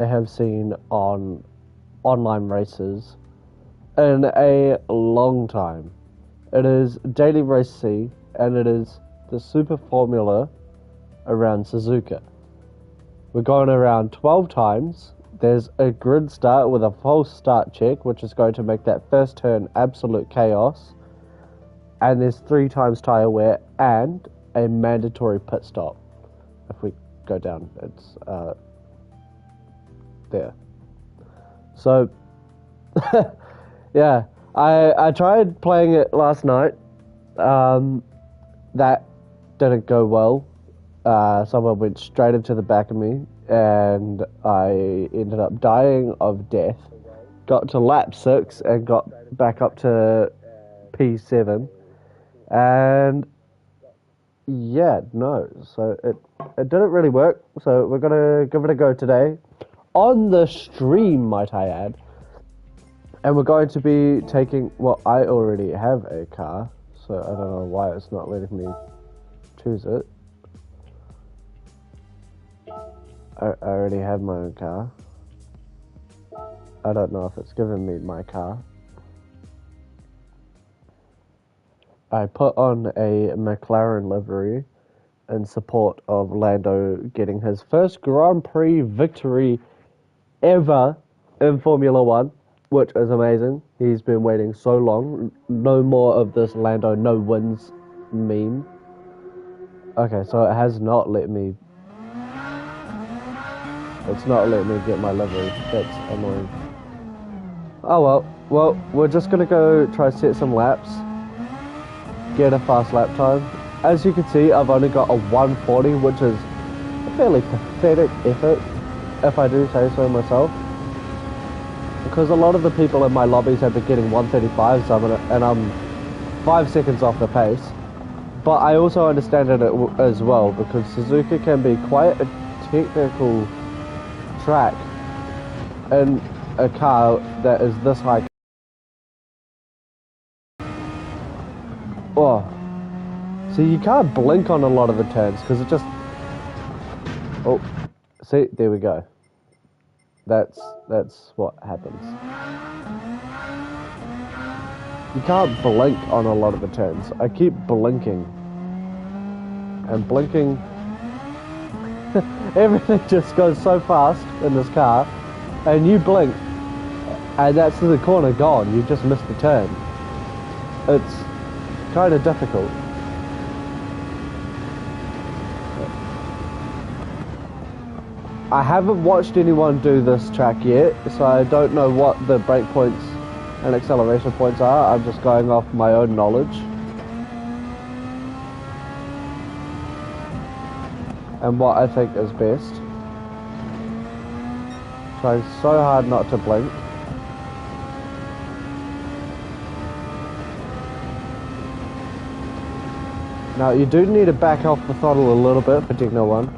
I have seen on online races in a long time. It is Daily Race C, and it is the Super Formula around Suzuka. We're going around 12 times. There's a grid start with a false start check, which is going to make that first turn absolute chaos. And there's 3 times tyre wear and a mandatory pit stop. If we go down, it's there. So, yeah, I tried playing it last night. That didn't go well. Someone went straight into the back of me, and I ended up dying of death. Got to lap 6 and got back up to P7, and yeah, no. So it didn't really work. So we're gonna give it a go today on the stream, might I add. And we're going to be taking. Well, I already have a car, so I don't know why it's not letting me choose it. I already have my own car. I don't know if it's giving me my car. I put on a McLaren livery in support of Lando getting his first Grand Prix victory ever in Formula 1, which is amazing. He's been waiting so long. No more of this Lando no wins meme. Okay, so it has not let me... It's not letting me get my livery. That's annoying. Oh well. Well, we're just gonna go try to set some laps. Get a fast lap time. As you can see, I've only got a 140, which is a fairly pathetic effort, if I do say so myself. Because a lot of the people in my lobbies have been getting 135s, and I'm 5 seconds off the pace. But I also understand it as well, because Suzuka can be quite a technical track in a car that is this high. Oh, see, you can't blink on a lot of the turns because it just... Oh, see, there we go. That's what happens. You can't blink on a lot of the turns. I keep blinking. And blinking... Everything just goes so fast in this car, and you blink, and that's the corner gone. You just missed the turn. It's kind of difficult. I haven't watched anyone do this track yet, so I don't know what the brake points and acceleration points are. I'm just going off my own knowledge. And what I think is best. Trying so hard not to blink. Now you do need to back off the throttle a little bit for Techno 1.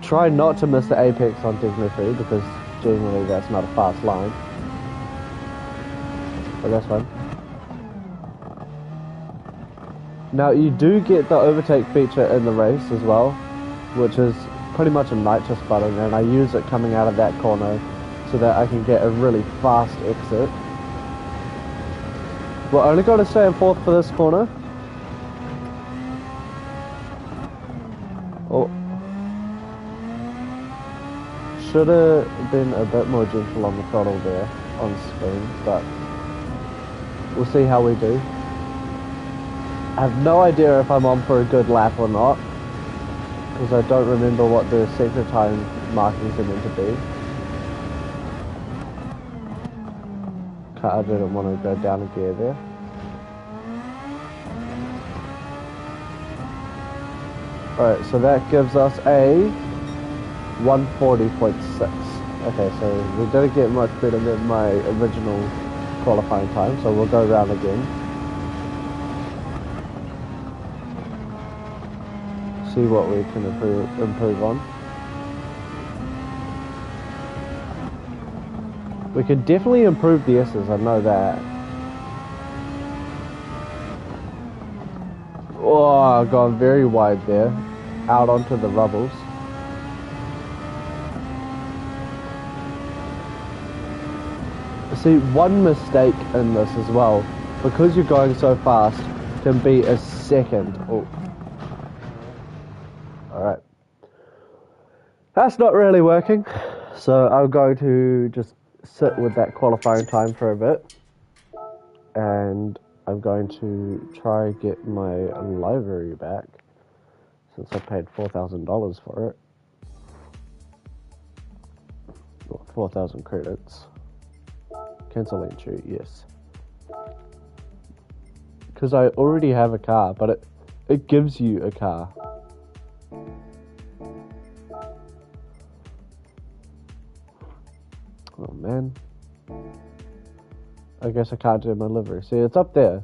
Try not to miss the apex on Techno 3 because generally that's not a fast line. But that's fine. Now you do get the overtake feature in the race as well, which is pretty much a nitrous button, and I use it coming out of that corner so that I can get a really fast exit. We're only going to stay in 4th for this corner. Oh, should have been a bit more gentle on the throttle there on screen, but we'll see how we do. I have no idea if I'm on for a good lap or not, because I don't remember what the sector time markings are meant to be. I didn't want to go down a gear there. Alright, so that gives us a 140.6. Okay, so we didn't get much better than my original qualifying time, so we'll go around again. See what we can improve on. We can definitely improve the S's, I know that. Oh, I've gone very wide there, out onto the rubbles. See, one mistake in this as well, because you're going so fast, can be a second. Oh. Alright. That's not really working, so I'm going to just sit with that qualifying time for a bit, and I'm going to try get my livery back, since I paid $4,000 for it. 4,000 credits. Cancel entry, yes. Because I already have a car, but it gives you a car. Oh man. I guess I can't do my livery. See, it's up there.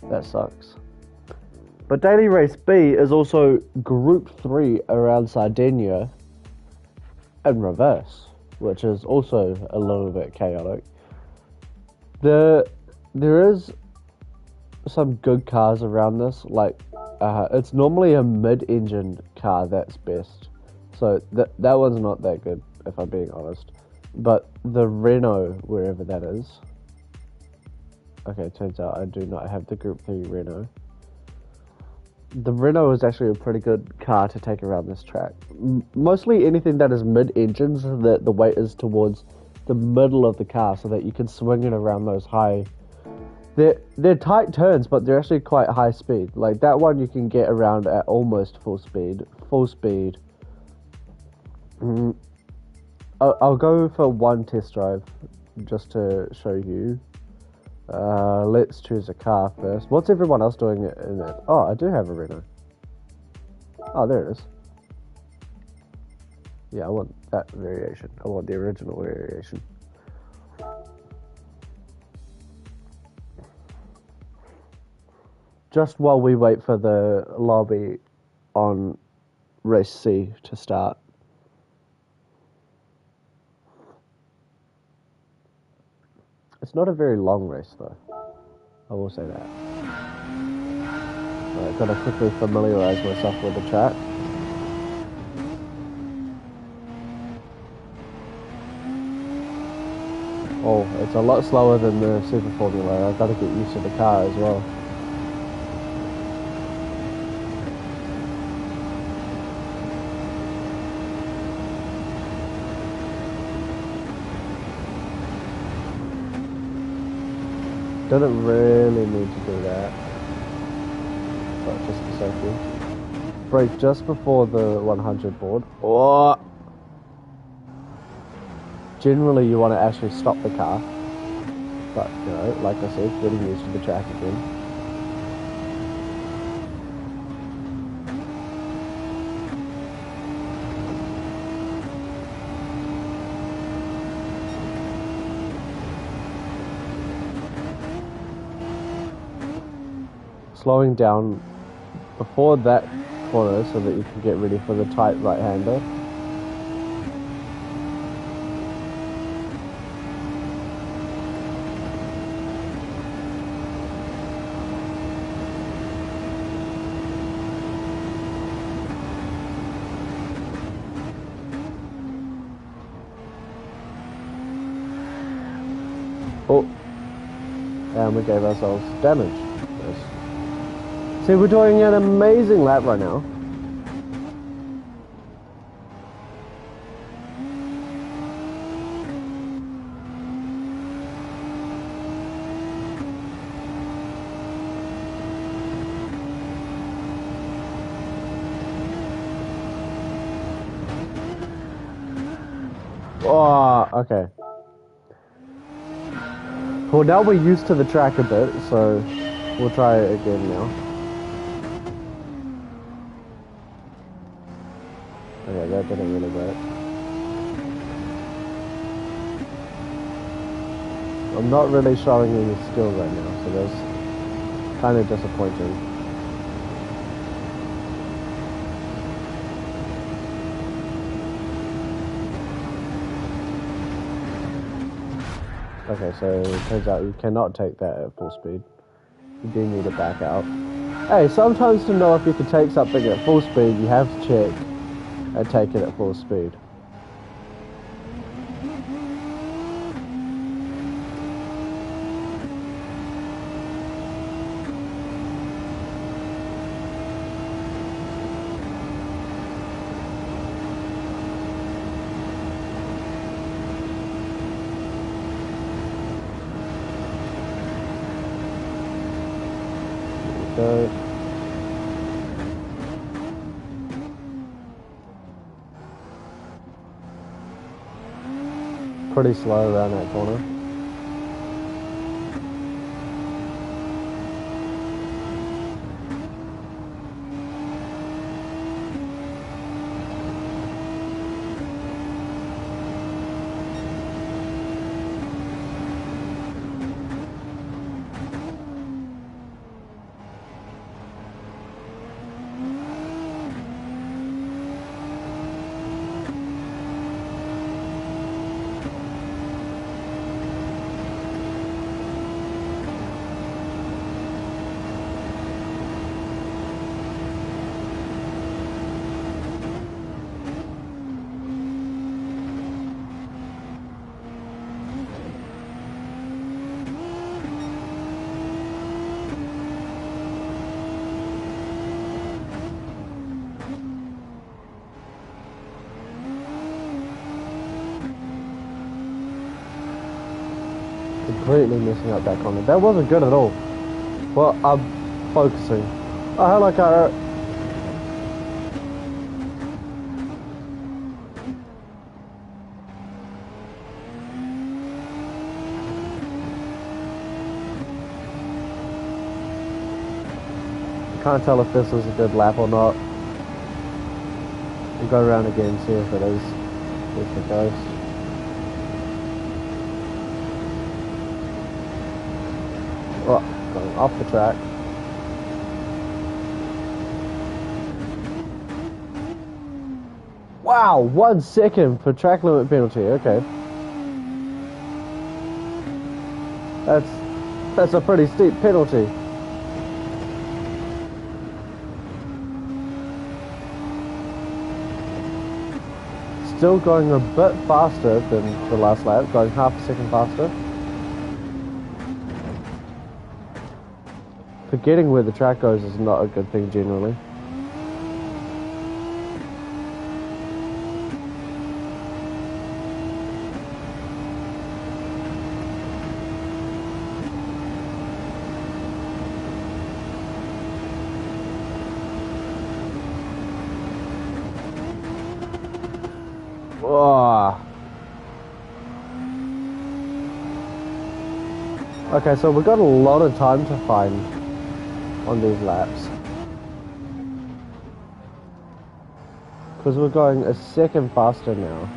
That sucks. But Daily Race B is also Group 3 around Sardinia in reverse, which is also a little bit chaotic. There is some good cars around this, like it's normally a mid-engine car that's best. So that one's not that good, if I'm being honest. But the Renault, wherever that is. Okay, turns out I do not have the Group 3 Renault. The Renault is actually a pretty good car to take around this track. Mostly anything that is mid-engines, the weight is towards the middle of the car so that you can swing it around those high... They're tight turns, but they're actually quite high speed. Like that one you can get around at almost full speed. Full speed. I'll go for one test drive just to show you. Let's choose a car first. What's everyone else doing in it? Oh, I do have a Renault. Oh, there it is. Yeah, I want that variation. I want the original variation. Just while we wait for the lobby on race C to start. It's not a very long race though. I will say that. I've got to quickly familiarise myself with the track. Oh, it's a lot slower than the Super Formula. I've got to get used to the car as well. Didn't really need to do that, but just for safety. Brake just before the 100 board. Oh! Generally you want to actually stop the car, but you know, like I said, getting used to the track again. Slowing down before that corner so that you can get ready for the tight right-hander. Oh, and we gave ourselves damage. See, we're doing an amazing lap right now. Oh, okay. Well, now we're used to the track a bit, so we'll try it again now. Okay, that didn't really work. I'm not really showing any skill right now, so that's kind of disappointing. Okay, so it turns out you cannot take that at full speed. You do need to back out. Hey, sometimes to know if you can take something at full speed, you have to check and take it at full speed. go. Pretty slow around that corner. Completely messing up that corner. That wasn't good at all. Well, I'm focusing. Oh, hello, Cara. Can't tell if this is a good lap or not. We'll go around again, see if it is. If it goes. Oh, going off the track. Wow, 1 second for track limit penalty. Okay, that's a pretty steep penalty. Still going a bit faster than the last lap, going half a second faster. Forgetting where the track goes is not a good thing generally. Oh. Okay, so we've got a lot of time to find on these laps. Because we're going a second faster now.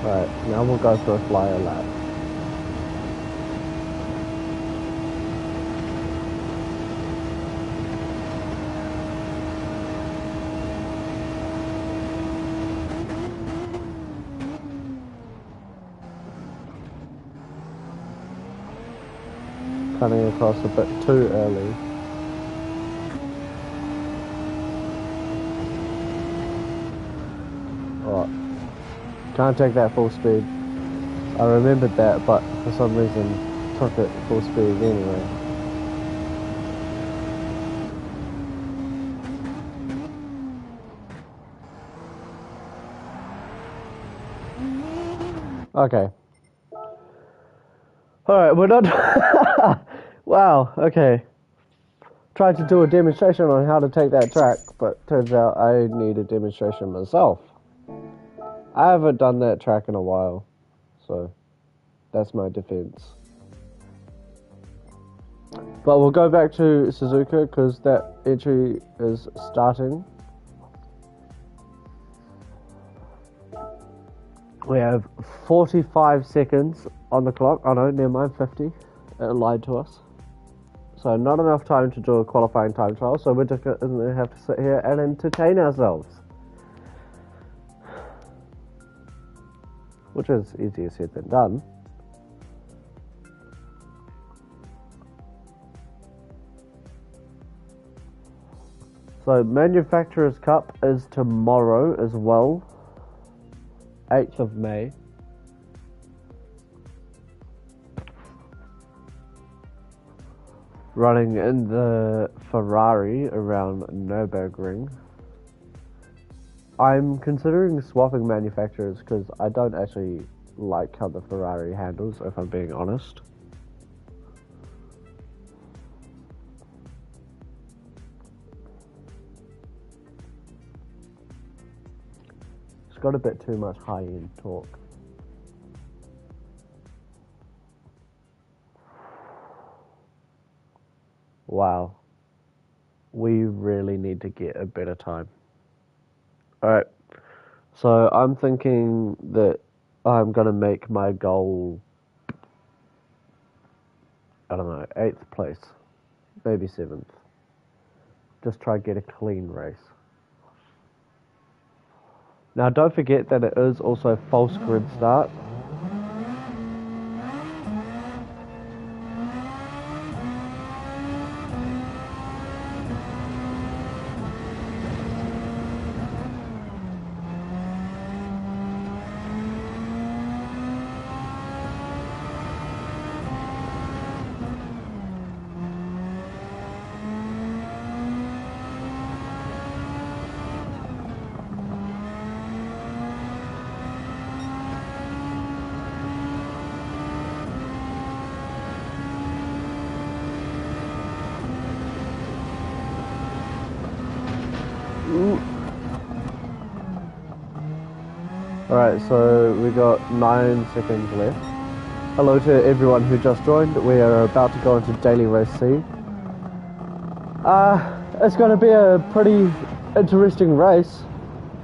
Right, now we'll go for a flyer lap. Coming across a bit too early. Alright. Can't take that full speed. I remembered that, but for some reason took it full speed anyway. Okay. Alright, we're not... Wow, okay. Tried to do a demonstration on how to take that track, but turns out I need a demonstration myself. I haven't done that track in a while, so that's my defense. But we'll go back to Suzuka because that entry is starting. We have 45 seconds on the clock. Oh no, never mind, 50. It lied to us. So not enough time to do a qualifying time trial, so we're just going to have to sit here and entertain ourselves. Which is easier said than done. So Manufacturers Cup is tomorrow as well, 8th of May. Running in the Ferrari around Nürburgring. I'm considering swapping manufacturers because I don't actually like how the Ferrari handles, if I'm being honest. It's got a bit too much high-end torque. Wow. We really need to get a better time. Alright. So I'm thinking that I'm going to make my goal, I don't know, 8th place. Maybe 7th. Just try to get a clean race. Now don't forget that it is also false grid start. Alright, so we got 9 seconds left. Hello to everyone who just joined. We are about to go into Daily Race C. It's going to be a pretty interesting race,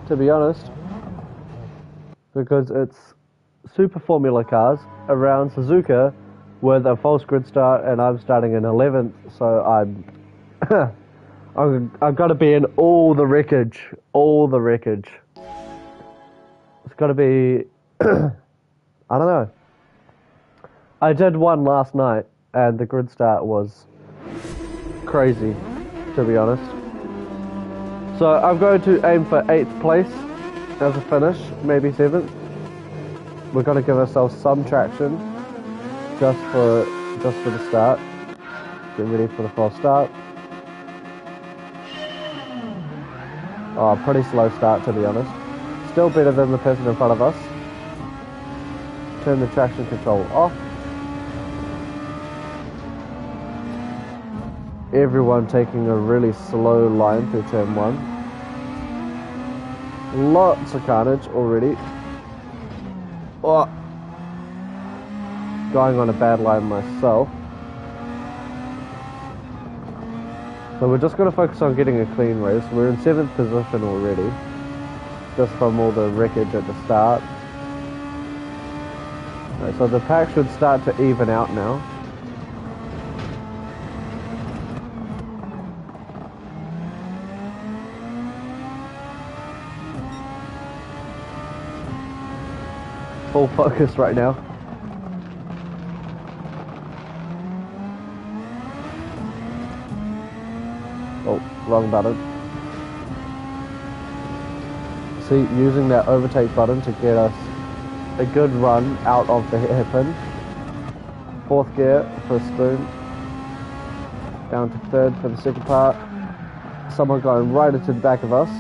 to be honest, because it's Super Formula cars around Suzuka with a false grid start, and I'm starting in 11th, so I've got to be in all the wreckage. It's got to be, I don't know. I did one last night, and the grid start was crazy, to be honest. So I'm going to aim for 8th place as a finish, maybe 7th. We're going to give ourselves some traction just for the start. Get ready for the false start. Oh, pretty slow start, to be honest. Still better than the person in front of us. Turn the traction control off. Everyone taking a really slow line through turn 1. Lots of carnage already. Oh. Going on a bad line myself. So we're just going to focus on getting a clean race. We're in 7th position already, just from all the wreckage at the start. Right, so the pack should start to even out now. Full focus right now. Oh, wrong button. See, using that overtake button to get us a good run out of the hairpin. 4th gear, first spoon. Down to 3rd for the second part. Someone going right into the back of us,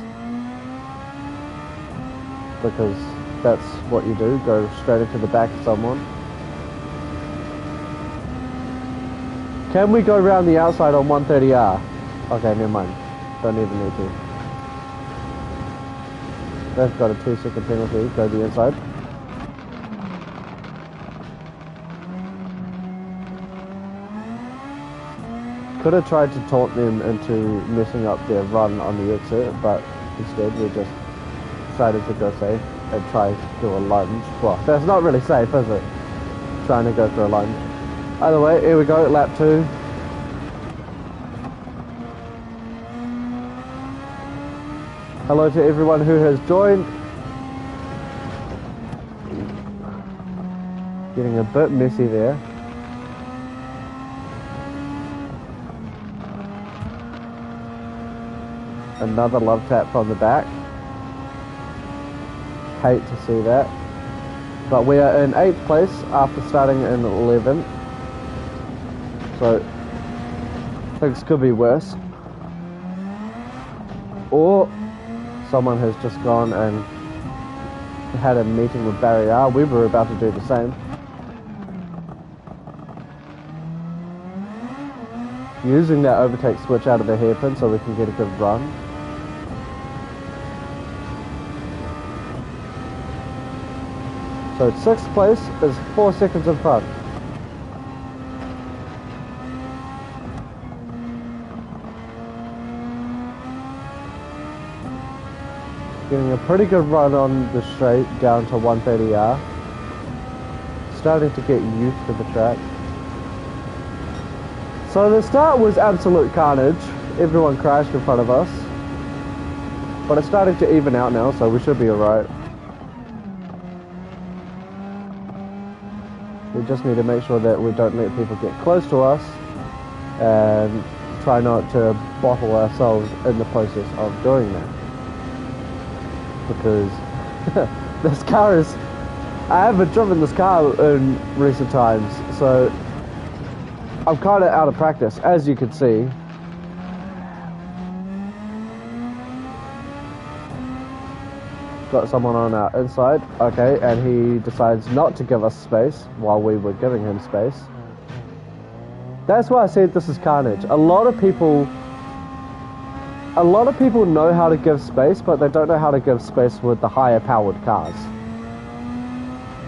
because that's what you do, go straight into the back of someone. Can we go around the outside on 130R? Okay, never mind. Don't even need to. They've got a 2-second penalty. Go the inside. Could have tried to taunt them into messing up their run on the exit, but instead we just decided to go safe and try to do a lunge. Well, that's not really safe, is it? Trying to go for a lunge. Either way, here we go, lap 2. Hello to everyone who has joined. Getting a bit messy there. Another love tap from the back. Hate to see that. But we are in 8th place after starting in 11th. So things could be worse. Or someone has just gone and had a meeting with Barrier. We were about to do the same. Using that overtake switch out of the hairpin so we can get a good run. So 6th place is 4 seconds in front. Getting a pretty good run on the straight down to 130R. Starting to get used to the track. So the start was absolute carnage. Everyone crashed in front of us. But it's starting to even out now, so we should be alright. We just need to make sure that we don't let people get close to us and try not to bottle ourselves in the process of doing that. Because this car is... I haven't driven this car in recent times, so I'm kind of out of practice, as you can see. Got someone on our inside, okay, and he decides not to give us space while we were giving him space. That's why I said this is carnage. A lot of people know how to give space, but they don't know how to give space with the higher powered cars.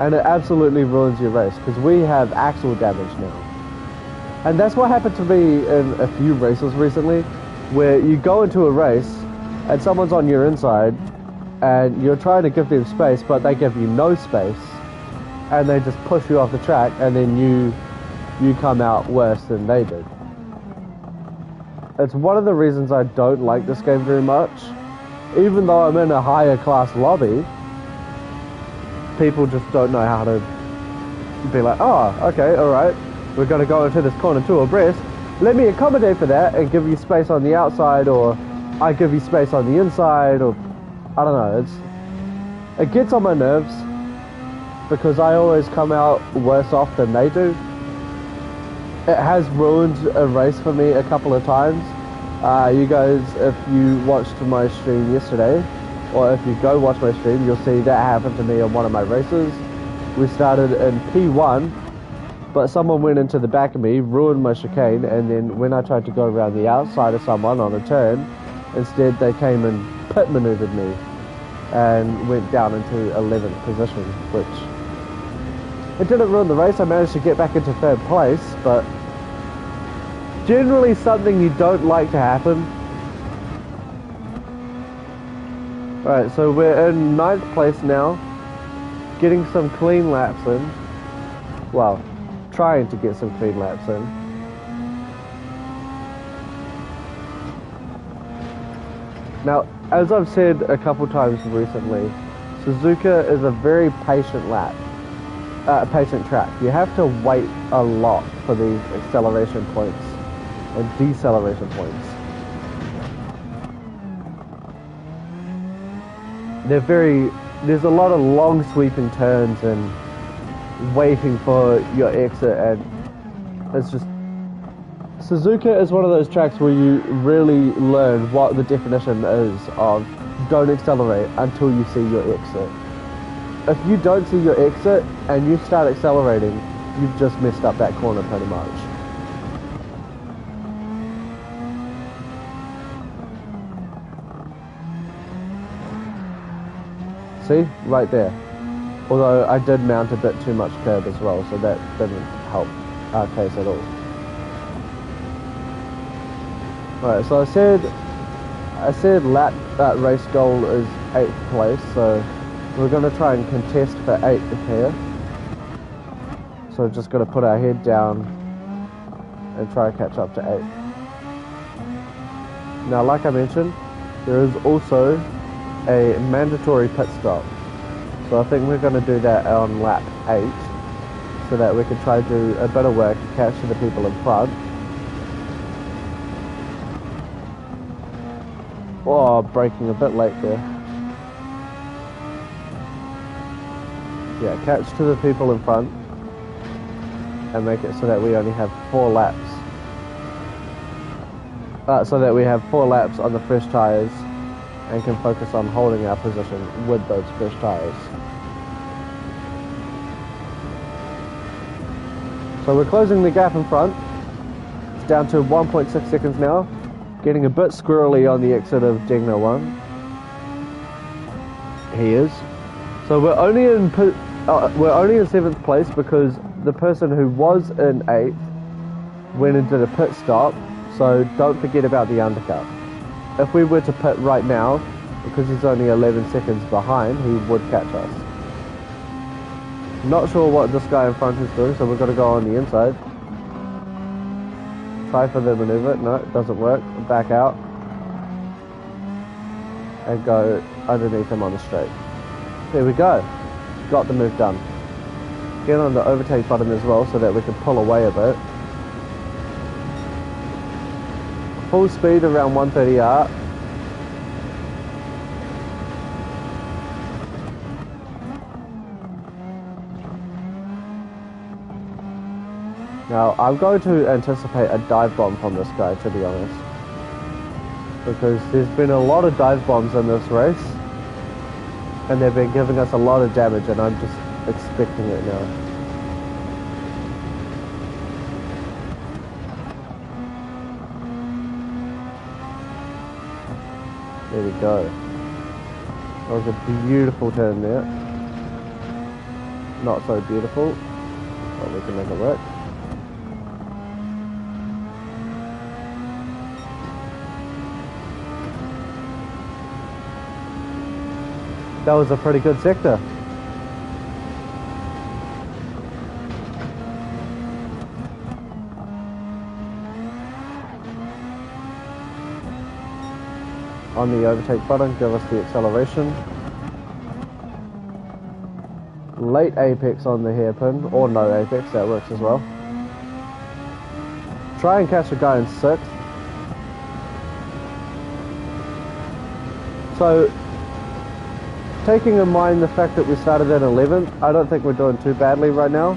And it absolutely ruins your race, because we have axle damage now. And that's what happened to me in a few races recently, where you go into a race and someone's on your inside and you're trying to give them space, but they give you no space and they just push you off the track, and then you come out worse than they did. It's one of the reasons I don't like this game very much. Even though I'm in a higher class lobby, people just don't know how to be like, oh, okay, alright, we're going to go into this corner 2 abreast. Let me accommodate for that and give you space on the outside, or I give you space on the inside, or I don't know. It gets on my nerves because I always come out worse off than they do. It has ruined a race for me a couple of times. You guys, if you watched my stream yesterday, or if you go watch my stream, you'll see that happened to me on one of my races. We started in P1, but someone went into the back of me, ruined my chicane, and then when I tried to go around the outside of someone on a turn, instead they came and pit maneuvered me and went down into 11th position, which it didn't ruin the race. I managed to get back into 3rd place, but generally something you don't like to happen. Alright, so we're in 9th place now, getting some clean laps in. Well, trying to get some clean laps in. Now, as I've said a couple times recently, Suzuka is a very patient patient track. You have to wait a lot for these acceleration points and deceleration points. There's a lot of long sweeping turns and waiting for your exit, and it's just, Suzuka is one of those tracks where you really learn what the definition is of don't accelerate until you see your exit. If you don't see your exit and you start accelerating, you've just messed up that corner pretty much. See? Right there. Although I did mount a bit too much curb as well, so that didn't help our case at all. Alright, so I said race goal is 8th place, so we're going to try and contest for 8th here. So just got to put our head down and try and catch up to 8th. Now, like I mentioned, there is also a mandatory pit stop. So I think we're going to do that on lap 8, so that we can try to do a bit of work to catch the people in front. Oh, braking a bit late there. Yeah, catch to the people in front and make it so that we only have 4 laps. So that we have 4 laps on the fresh tyres and can focus on holding our position with those fresh tyres. So we're closing the gap in front. It's down to 1.6 seconds now. Getting a bit squirrely on the exit of Degner 1. He is. So we're only in 7th place because the person who was in 8th went and did a pit stop. So don't forget about the undercut. If we were to pit right now, because he's only 11 seconds behind, he would catch us. Not sure what this guy in front is doing, so we've got to go on the inside. Try for the maneuver. No, it doesn't work. Back out. And go underneath him on the straight. There we go. Got the move done. Get on the overtake button as well so that we can pull away a bit. Full speed around 130R. Now, I'm going to anticipate a dive bomb from this guy, to be honest. Because there's been a lot of dive bombs in this race. And they've been giving us a lot of damage, and I'm just expecting it now. There we go. That was a beautiful turn there. Not so beautiful, but we can make it work. That was a pretty good sector. On the overtake button, give us the acceleration. Late apex on the hairpin, or no apex, that works as well. Try and catch a guy in 6th. So, taking in mind the fact that we started at 11th, I don't think we're doing too badly right now.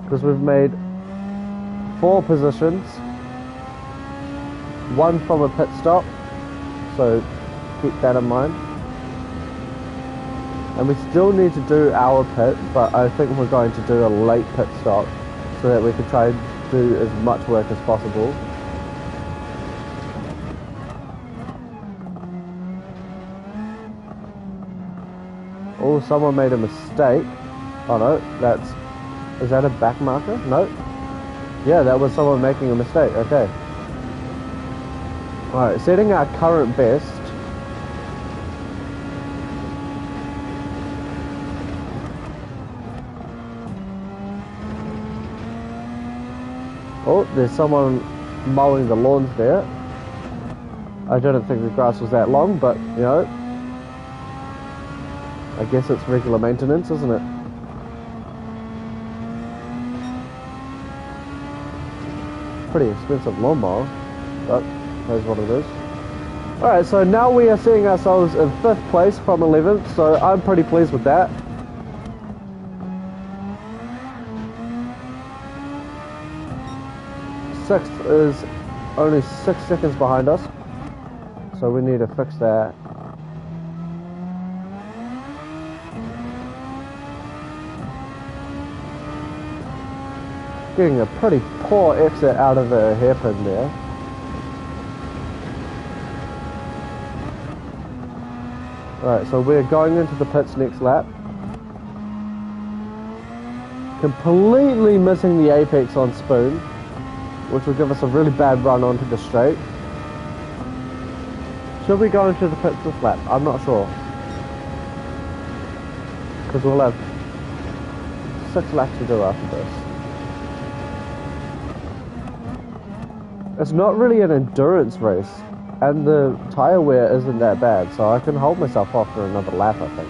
Because we've made 4 positions. 1 from a pit stop. So keep that in mind. And we still need to do our pit, but I think we're going to do a late pit stop so that we can try and do as much work as possible. Oh, someone made a mistake. Oh no, is that a back marker? No. Yeah, that was someone making a mistake. Okay. Alright, setting our current best. Oh, there's someone mowing the lawns there. I didn't think the grass was that long, but, you know, I guess it's regular maintenance, isn't it? Pretty expensive lawnmower, but that's what it is. Alright, so now we are seeing ourselves in 5th place from 11th, so I'm pretty pleased with that. Sixth is only 6 seconds behind us, so we need to fix that. Getting a pretty poor exit out of the hairpin there. Alright, so we're going into the pits next lap. Completely missing the apex on spoon, which will give us a really bad run onto the straight. Should we go into the pits this lap? I'm not sure. Because we'll have 6 laps to do after this. It's not really an endurance race, and the tyre wear isn't that bad, so I can hold myself off for another lap, I think.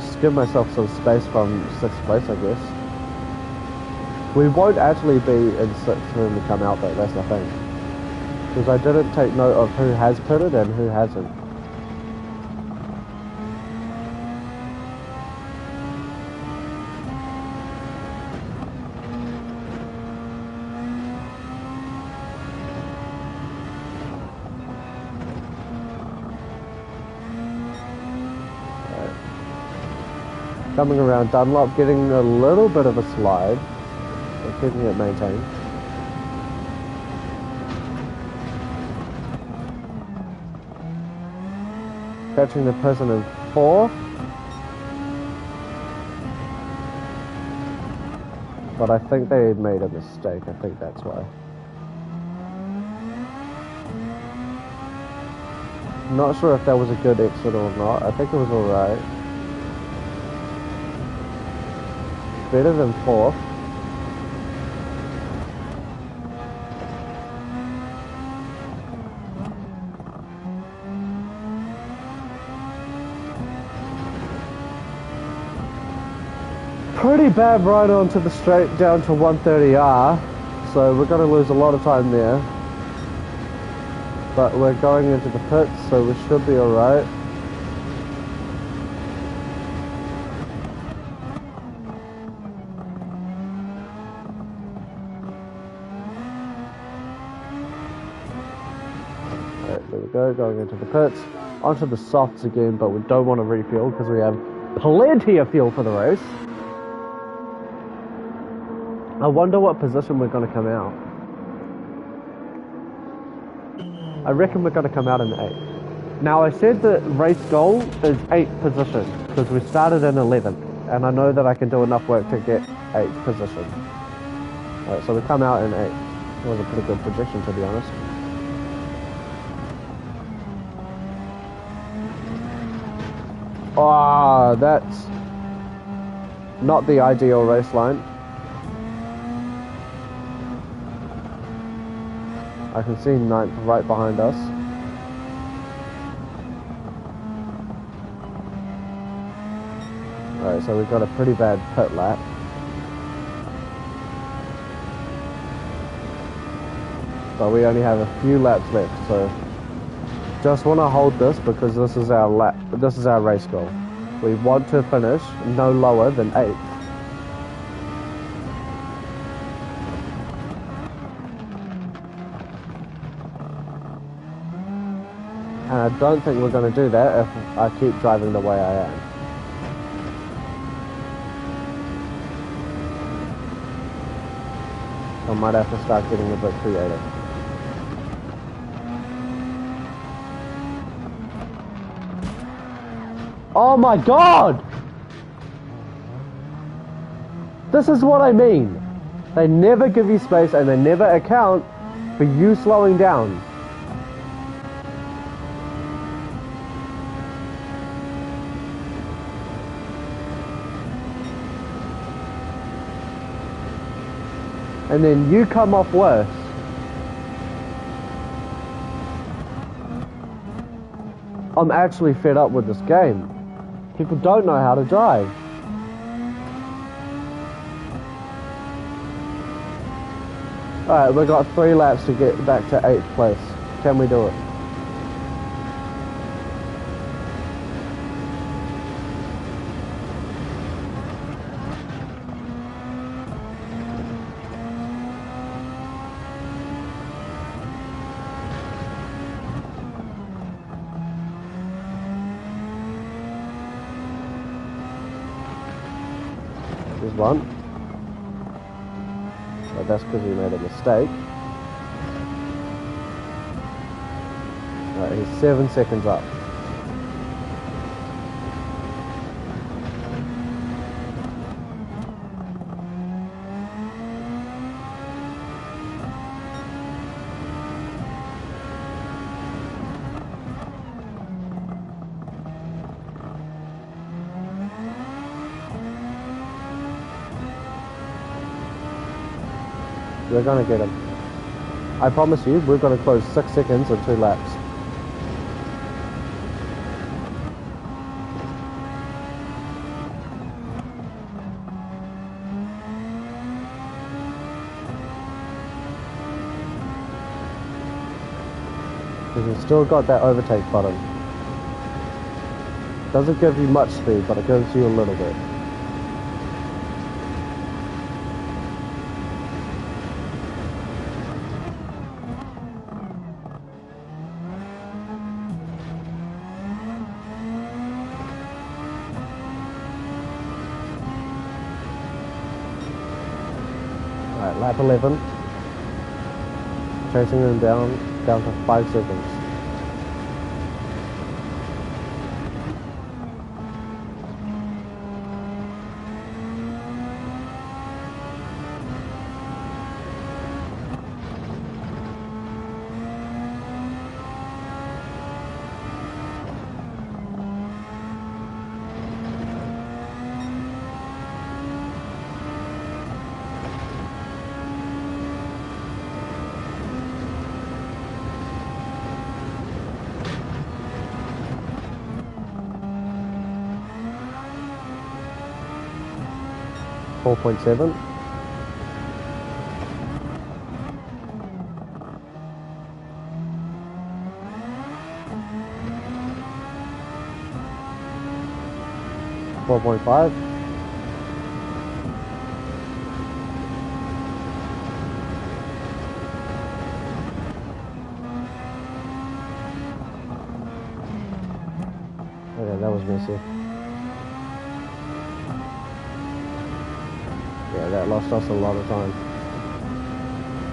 Just give myself some space from 6th place, I guess. We won't actually be in 6th when we come out though, that's the thing. Because I didn't take note of who has pitted and who hasn't. Coming around Dunlop, getting a little bit of a slide, but keeping it maintained. Catching the person in 4th, but I think they made a mistake. I think that's why. Not sure if that was a good exit or not. I think it was alright. Better than 4th. Pretty bad right onto the straight down to 130R, so we're going to lose a lot of time there. But we're going into the pits, so we should be alright. There we go, going into the pits, onto the softs again, but we don't want to refuel because we have plenty of fuel for the race. I wonder what position we're going to come out. I reckon we're going to come out in 8th. Now I said the race goal is 8th position because we started in 11th, and I know that I can do enough work to get 8th position. Alright, so we come out in 8th. It was a pretty good projection, to be honest. Oh, that's not the ideal race line. I can see 9th right behind us. Alright, so we've got a pretty bad pit lap. But we only have a few laps left, so just want to hold this because this is our lap. This is our race goal. We want to finish no lower than 8th. And I don't think we're going to do that if I keep driving the way I am. I might have to start getting a bit creative. Oh my god! This is what I mean. They never give you space and they never account for you slowing down. And then you come off worse. I'm actually fed up with this game. People don't know how to drive. Alright, we've got 3 laps to get back to 8th place. Can we do it? There's one. But that's because he made a mistake. Right, he's 7 seconds up. We're gonna get him. I promise you, we're gonna close 6 seconds in 2 laps. because it's still got that overtake button. Doesn't give you much speed, but it gives you a little bit. Alright, lap 11. Chasing them down to 5 seconds. .7. .5. Okay, that was messy. Yeah, that lost us a lot of time.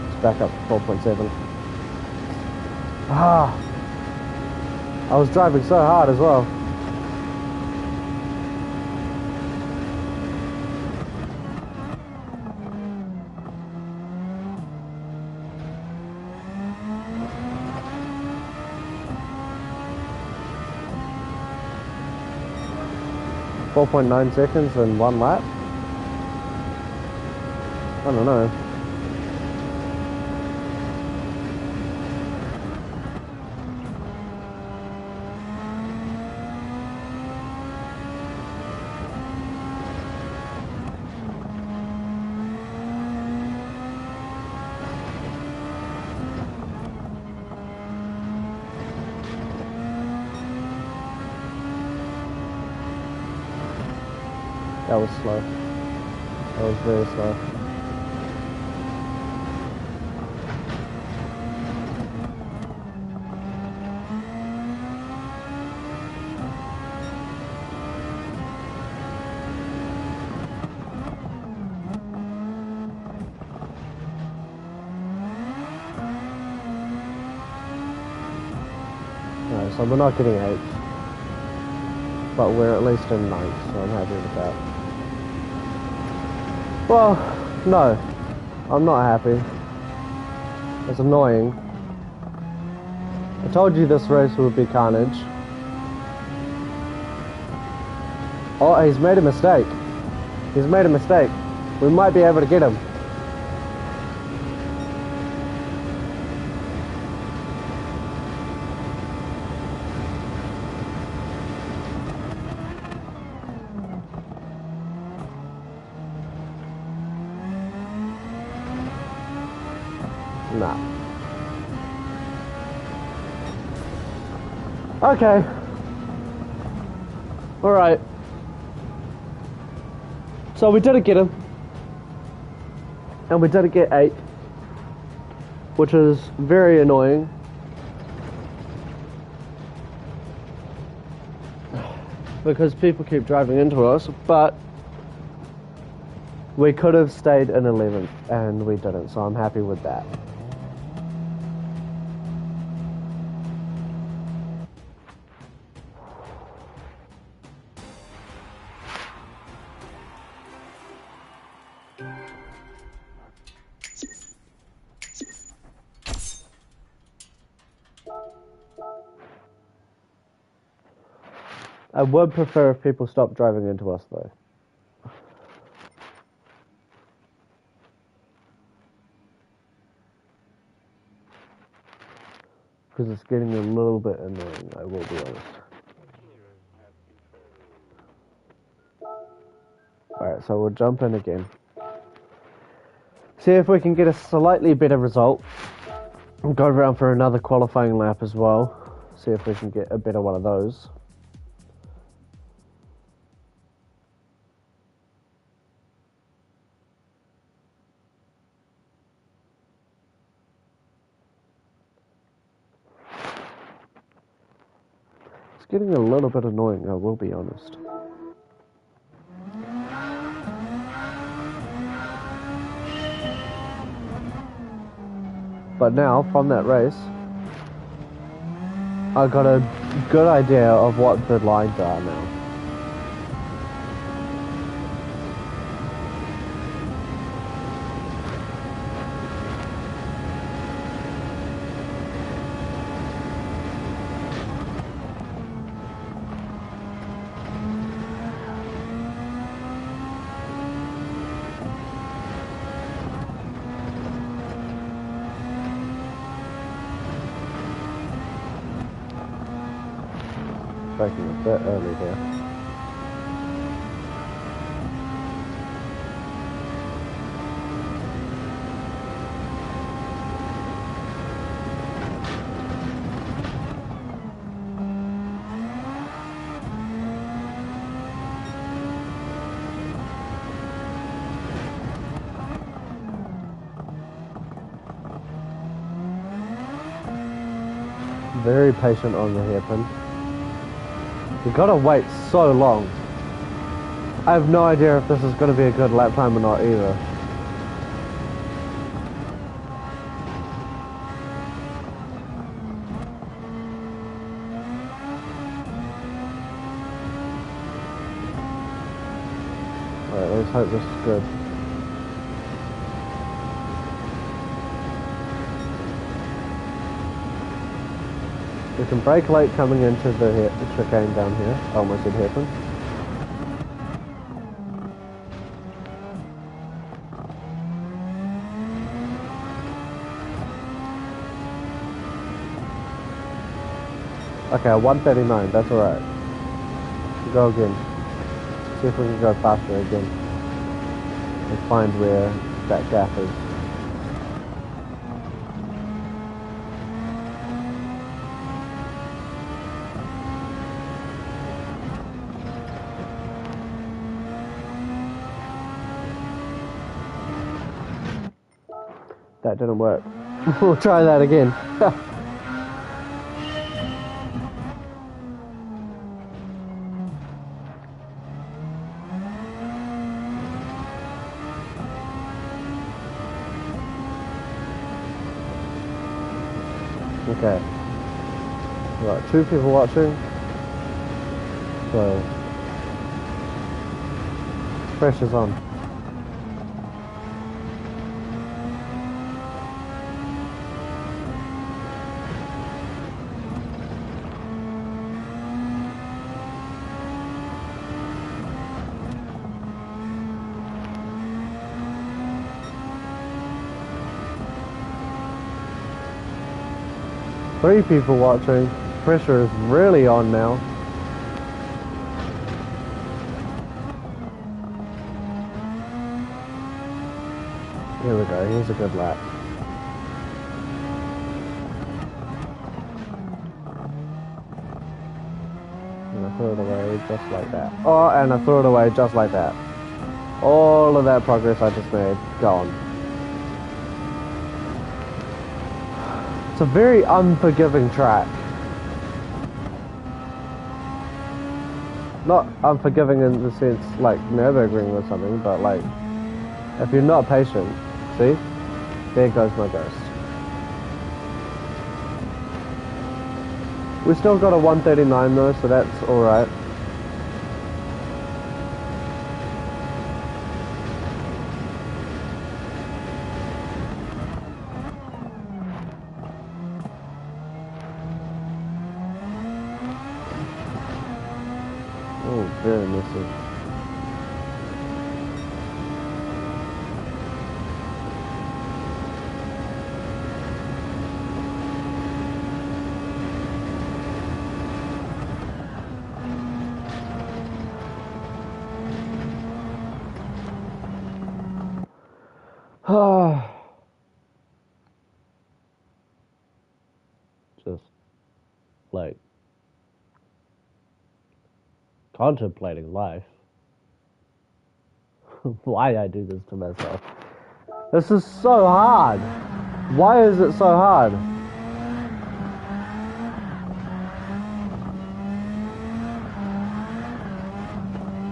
Let's back up to 4.7. Ah! I was driving so hard as well. .9 seconds in one lap. I don't know. That was slow. That was very slow. No, so we're not getting 8th. But we're at least in 9th, so I'm happy with that. Well, no, I'm not happy. It's annoying. I told you this race would be carnage. Oh, he's made a mistake. He's made a mistake. We might be able to get him. Nah. Okay. Alright. So we didn't get him. And we didn't get 8th. Which is very annoying. Because people keep driving into us, but we could have stayed in 11th and we didn't, so I'm happy with that. I would prefer if people stopped driving into us, though. Because it's getting a little bit annoying, I will be honest. Alright, so we'll jump in again. See if we can get a slightly better result. We'll go around for another qualifying lap as well. See if we can get a better one of those. It's getting a little bit annoying, I will be honest. But now, from that race, I got a good idea of what the lines are now. Braking a bit early here. Very patient on the hairpin. You gotta wait so long. I have no idea if this is gonna be a good lap time or not either. Alright, let's hope this is good. We can brake late coming into the chicane down here. I almost said hairpin. Okay, 139, that's alright. Go again. See if we can go faster again. And find where that gap is. That didn't work. We'll try that again. Okay. Right, 2 people watching. So pressure's on. Three people watching. Pressure is really on now. Here we go, here's a good lap. And I threw it away just like that. Oh, and I threw it away just like that. All of that progress I just made, gone. It's a very unforgiving track. Not unforgiving in the sense like Nürburgring or something, but like, if you're not patient, see? There goes my ghost. We still got a 139 though, so that's alright. Oh, very messy. Contemplating life. Why I do this to myself? This is so hard. Why is it so hard?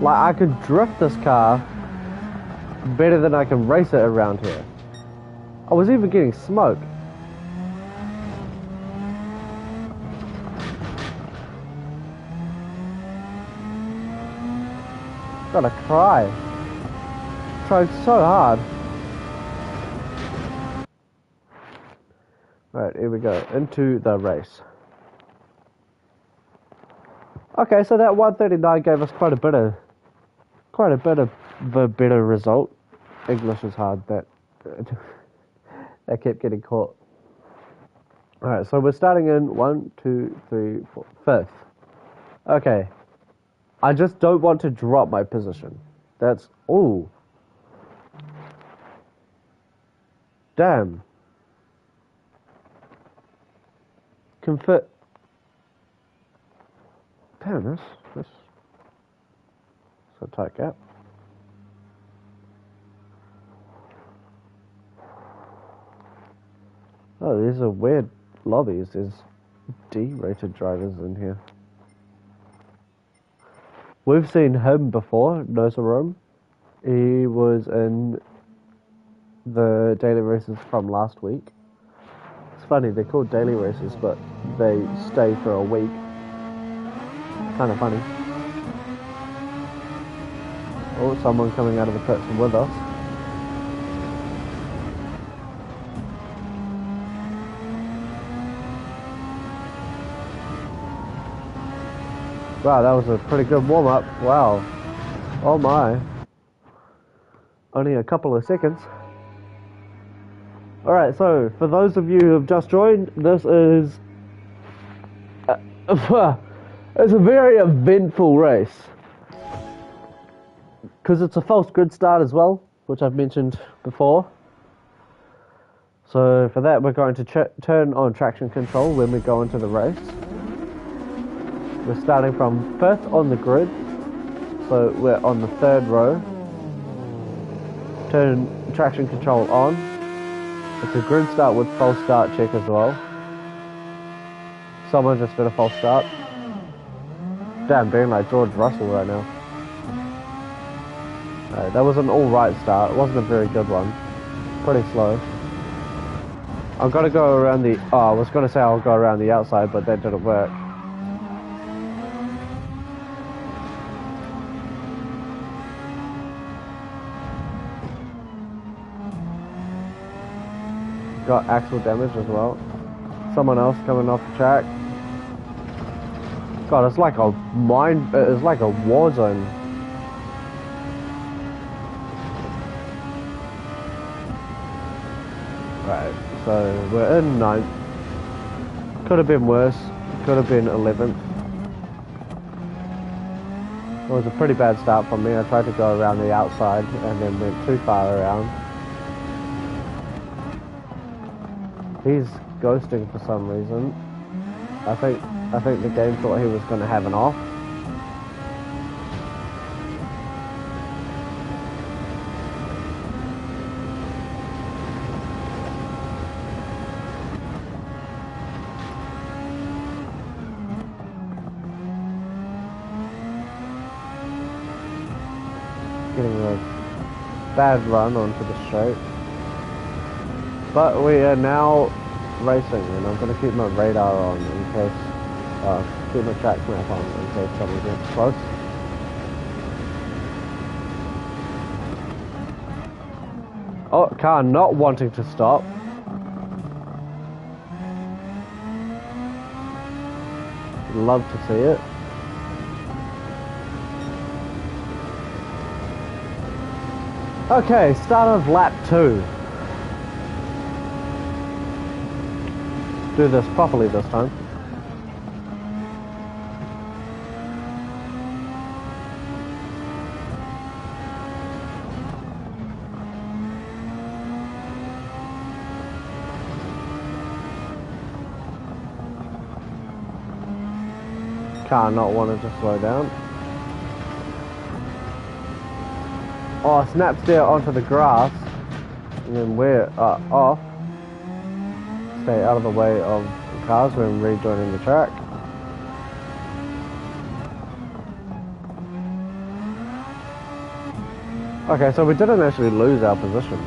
Like, I could drift this car better than I can race it around here. I was even getting smoke. Gotta cry. Tried so hard. Alright, here we go. Into the race. Okay, so that 139 gave us quite a bit of a better result. English is hard, but I kept getting caught. Alright, so we're starting in 1, 2, 3, 4, 5th. Okay. I just don't want to drop my position. That's... Ooh. Damn. Can fit... Damn, that's a tight gap. Oh, these are weird lobbies. There's D-rated drivers in here. We've seen him before, Nozarum. He was in the daily races from last week. It's funny, they're called daily races, but they stay for a week. Kind of funny. Oh, someone coming out of the pits with us. Wow, that was a pretty good warm-up. Wow. Oh my. Only a couple of seconds. Alright, so, for those of you who have just joined, this is... it's a very eventful race. Because it's a false grid start as well, which I've mentioned before. So, for that, we're going to turn on traction control when we go into the race. We're starting from 5th on the grid, so we're on the 3rd row. Turn traction control on. It's a grid start with false start check as well. Someone just did a false start. Damn, being like George Russell right now. That was an alright start. It wasn't a very good one. Pretty slow. I'm gonna go around the... Oh, I was gonna say I'll go around the outside, but that didn't work. Got axle damage as well. Someone else coming off the track. God, it's like a mine. It's like a war zone. Right, so we're in 9th. Could have been worse. Could have been 11th. It was a pretty bad start for me. I tried to go around the outside and then went too far around. He's ghosting for some reason. I think the game thought he was going to have an off. Getting a bad run onto the straight. But we are now racing, and I'm going to keep my radar on in case, keep my track map on in case someone gets close. Oh, car not wanting to stop. Love to see it. Okay, start of lap 2. Do this properly this time. Car not wanting to slow down. Oh, snaps there onto the grass. And then we're off. Stay out of the way of the cars when rejoining the track. Okay, so we didn't actually lose our position.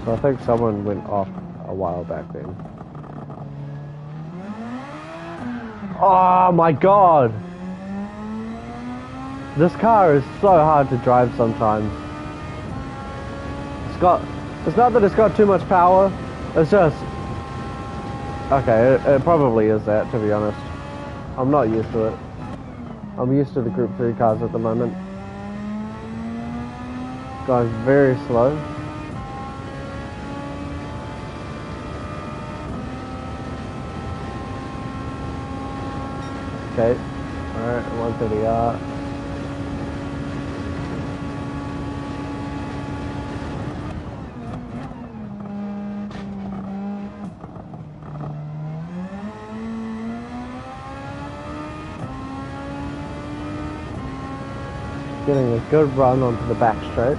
So I think someone went off a while back then. Oh my god! This car is so hard to drive sometimes. It's not that it's got too much power, it's just... Okay, it probably is that, to be honest. I'm not used to it. I'm used to the Group 3 cars at the moment. Going very slow. Okay, alright, 130R. Getting a good run onto the back straight.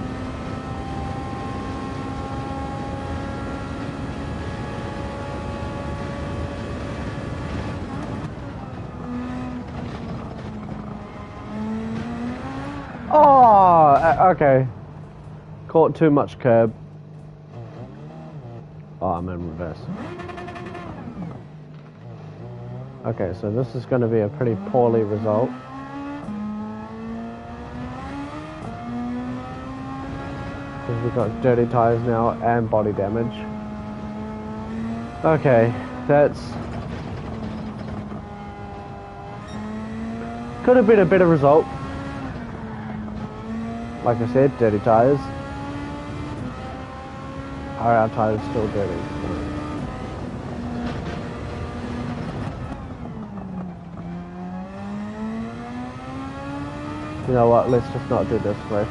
Oh, okay. Caught too much curb. Oh, I'm in reverse. Okay, so this is going to be a pretty poorly result. Because we've got dirty tires now and body damage. Okay, that's... Could have been a better result. Like I said, dirty tires. Are our tires still dirty? You know what, let's just not do this race.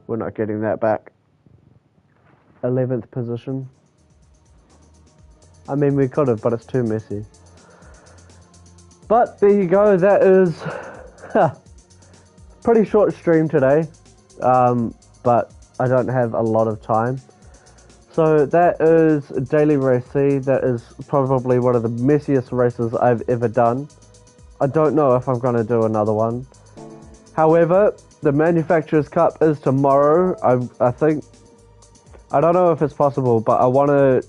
We're not getting that back. 11th position. I mean, we could have, but it's too messy. But there you go, that is pretty short stream today. But I don't have a lot of time. So that is Daily Race C. That is probably one of the messiest races I've ever done. I don't know if I'm going to do another one. However, the Manufacturers Cup is tomorrow. I think, I don't know if it's possible, but I want to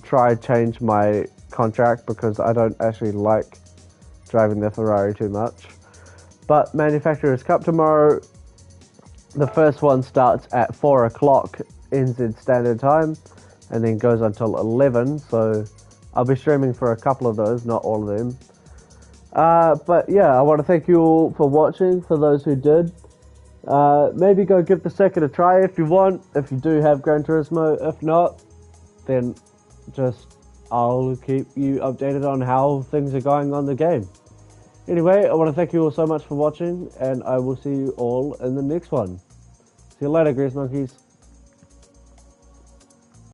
try change my contract because I don't actually like driving the Ferrari too much. But Manufacturers Cup tomorrow, the first one starts at 4 o'clock NZ Standard Time and then goes until 11, so I'll be streaming for a couple of those, not all of them. But yeah, I want to thank you all for watching, for those who did. Maybe go give the second a try if you want, if you do have Gran Turismo. If not, then just I'll keep you updated on how things are going on the game. Anyway, I want to thank you all so much for watching, and I will see you all in the next one. See you later, Grease Monkeys.